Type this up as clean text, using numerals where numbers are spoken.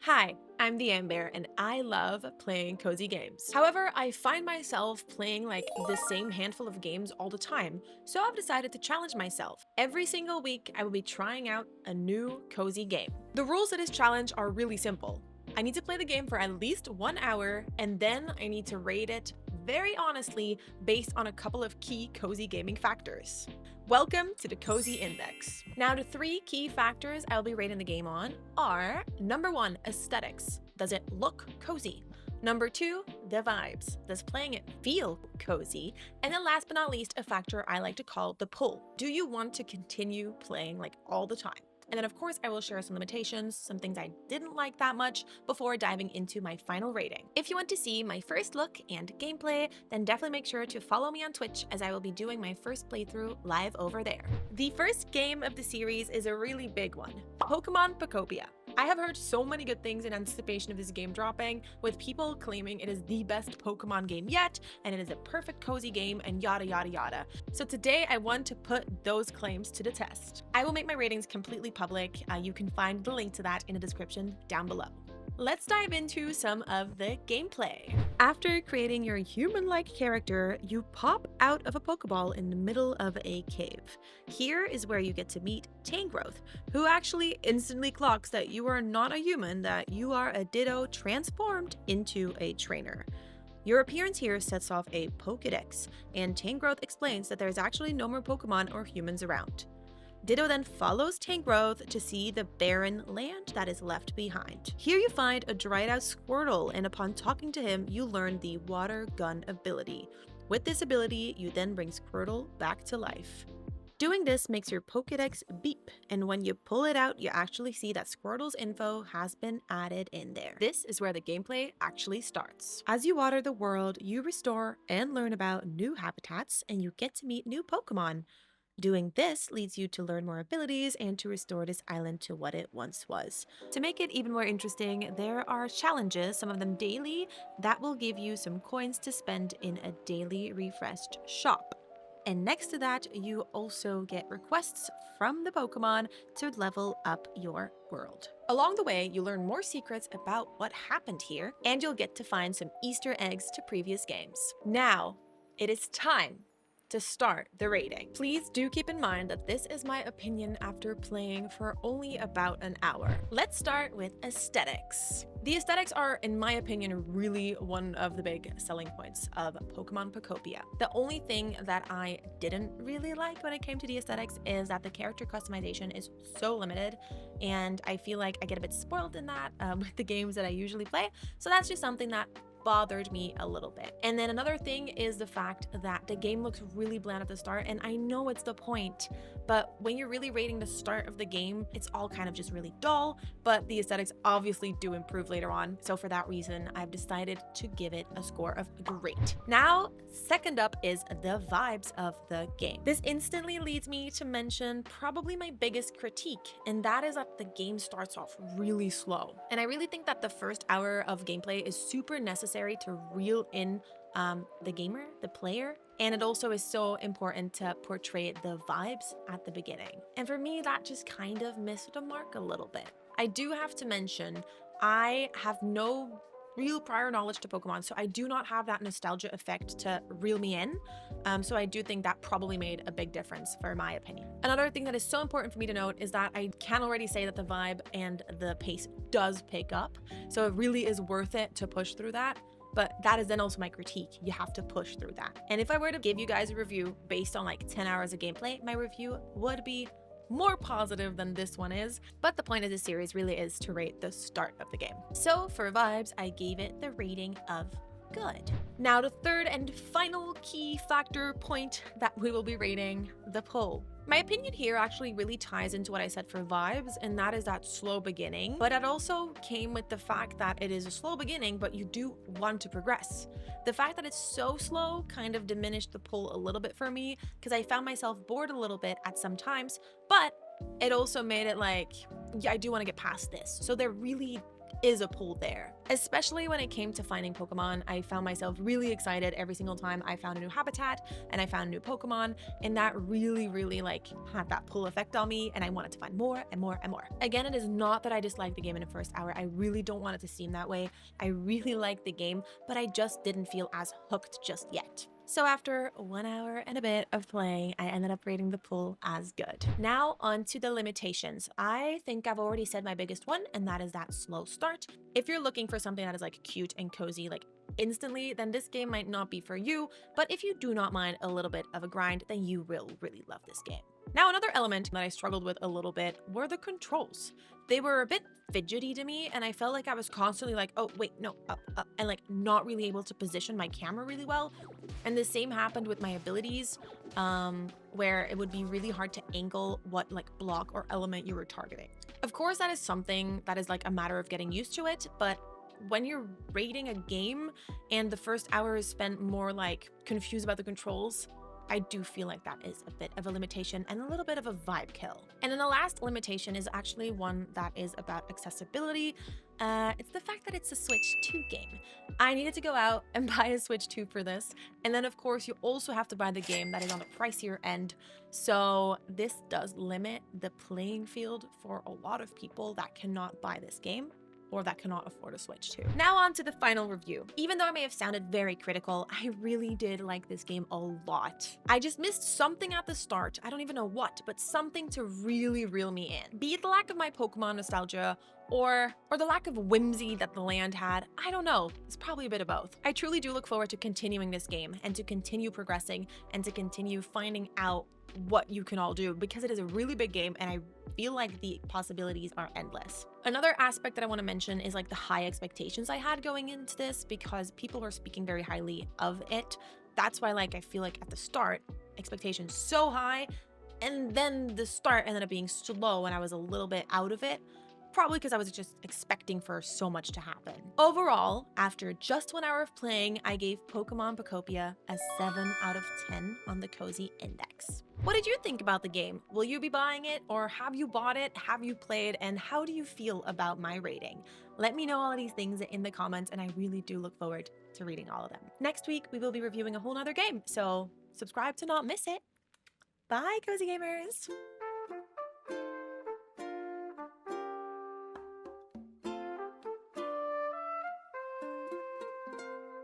Hi, I'm the Amber and I love playing cozy games. However, I find myself playing like the same handful of games all the time, so I've decided to challenge myself. Every single week, I will be trying out a new cozy game. The rules of this challenge are really simple. I need to play the game for at least 1 hour, and then I need to rate it very honestly based on a couple of key cozy gaming factors. Welcome to the Cozy Index. Now, the three key factors I'll be rating the game on are number one, aesthetics. Does it look cozy? Number two, the vibes. Does playing it feel cozy? And then last but not least, a factor I like to call the pull. Do you want to continue playing like all the time? And then of course I will share some limitations, some things I didn't like that much before diving into my final rating. If you want to see my first look and gameplay, then definitely make sure to follow me on Twitch as I will be doing my first playthrough live over there. The first game of the series is a really big one, Pokemon Pokopia. I have heard so many good things in anticipation of this game dropping, with people claiming it is the best Pokemon game yet, and it is a perfect cozy game, and yada yada yada. So today I want to put those claims to the test. I will make my ratings completely public. You can find the link to that in the description down below. Let's dive into some of the gameplay. After creating your human-like character, you pop out of a Pokeball in the middle of a cave. Here is where you get to meet Tangrowth, who actually instantly clocks that you are not a human, that you are a Ditto transformed into a trainer. Your appearance here sets off a Pokédex, and Tangrowth explains that there's actually no more Pokemon or humans around. Ditto then follows Tangrowth to see the barren land that is left behind. Here you find a dried out Squirtle, and upon talking to him, you learn the Water Gun ability. With this ability, you then bring Squirtle back to life. Doing this makes your Pokédex beep, and when you pull it out, you actually see that Squirtle's info has been added in there. This is where the gameplay actually starts. As you water the world, you restore and learn about new habitats, and you get to meet new Pokemon. Doing this leads you to learn more abilities and to restore this island to what it once was. To make it even more interesting, there are challenges, some of them daily, that will give you some coins to spend in a daily refreshed shop. And next to that, you also get requests from the Pokemon to level up your world. Along the way, you learn more secrets about what happened here, and you'll get to find some Easter eggs to previous games. Now, it is time to start the rating. Please do keep in mind that this is my opinion after playing for only about an hour. Let's start with aesthetics. The aesthetics are, in my opinion, really one of the big selling points of Pokemon Pokopia. The only thing that I didn't really like when it came to the aesthetics is that the character customization is so limited, and I feel like I get a bit spoiled in that with the games that I usually play. So that's just something that bothered me a little bit. And then another thing is the fact that the game looks really bland at the start, and I know it's the point, but when you're really rating the start of the game, it's all kind of just really dull, but the aesthetics obviously do improve later on. So for that reason, I've decided to give it a score of great. Now, second up is the vibes of the game. This instantly leads me to mention probably my biggest critique, and that is that the game starts off really slow. And I really think that the first hour of gameplay is super necessary to reel in the gamer, the player, and it also is so important to portray the vibes at the beginning. And for me, that just kind of missed the mark a little bit. I do have to mention, I have no real prior knowledge to Pokemon, so I do not have that nostalgia effect to reel me in. So I do think that probably made a big difference for my opinion. Another thing that is so important for me to note is that I can already say that the vibe and the pace does pick up. So it really is worth it to push through that. But that is then also my critique. You have to push through that. And if I were to give you guys a review based on like 10 hours of gameplay, my review would be more positive than this one is, but the point of this series really is to rate the start of the game. So for vibes, I gave it the rating of good. Now the third and final key factor point that we will be rating, the pull. My opinion here actually really ties into what I said for vibes, and that is that slow beginning, but it also came with the fact that it is a slow beginning, but you do want to progress. The fact that it's so slow kind of diminished the pull a little bit for me, because I found myself bored a little bit at some times, but it also made it like, yeah, I do want to get past this. So they're really is a pull there. Especially when it came to finding Pokemon, I found myself really excited every single time I found a new habitat and I found a new Pokemon, and that really like had that pull effect on me, and I wanted to find more and more and more. Again, it is not that I disliked the game in the first hour. I really don't want it to seem that way. I really liked the game, but I just didn't feel as hooked just yet. So after 1 hour and a bit of playing, I ended up rating the pull as good. Now on to the limitations. I think I've already said my biggest one, and that is that slow start. If you're looking for something that is like cute and cozy, like instantly, then this game might not be for you. But if you do not mind a little bit of a grind, then you will really love this game. Now, another element that I struggled with a little bit were the controls. They were a bit fidgety to me, and I felt like I was constantly like, oh, wait, no, up, and like not really able to position my camera really well. And the same happened with my abilities, where it would be really hard to angle what like block or element you were targeting. Of course, that is something that is like a matter of getting used to it, but when you're rating a game and the first hour is spent more like confused about the controls, I do feel like that is a bit of a limitation and a little bit of a vibe kill. And then the last limitation is actually one that is about accessibility. It's the fact that it's a Switch 2 game. I needed to go out and buy a Switch 2 for this. And then of course you also have to buy the game that is on the pricier end. So this does limit the playing field for a lot of people that cannot buy this game, or that cannot afford a Switch 2. Now on to the final review. Even though I may have sounded very critical, I really did like this game a lot. I just missed something at the start, I don't even know what, but something to really reel me in. Be it the lack of my Pokemon nostalgia, or the lack of whimsy that the land had, I don't know, it's probably a bit of both. I truly do look forward to continuing this game, and to continue progressing, and to continue finding out what you can all do, because it is a really big game and I feel like the possibilities are endless. Another aspect that I want to mention is like the high expectations I had going into this, because people were speaking very highly of it. That's why like I feel like at the start, expectations so high, and then the start ended up being slow and I was a little bit out of it. Probably because I was just expecting for so much to happen. Overall, after just 1 hour of playing, I gave Pokemon Pokopia a 7 out of 10 on the Cozy Index. What did you think about the game? Will you be buying it, or have you bought it? Have you played? And how do you feel about my rating? Let me know all of these things in the comments, and I really do look forward to reading all of them. Next week, we will be reviewing a whole nother game, so subscribe to not miss it. Bye, Cozy Gamers!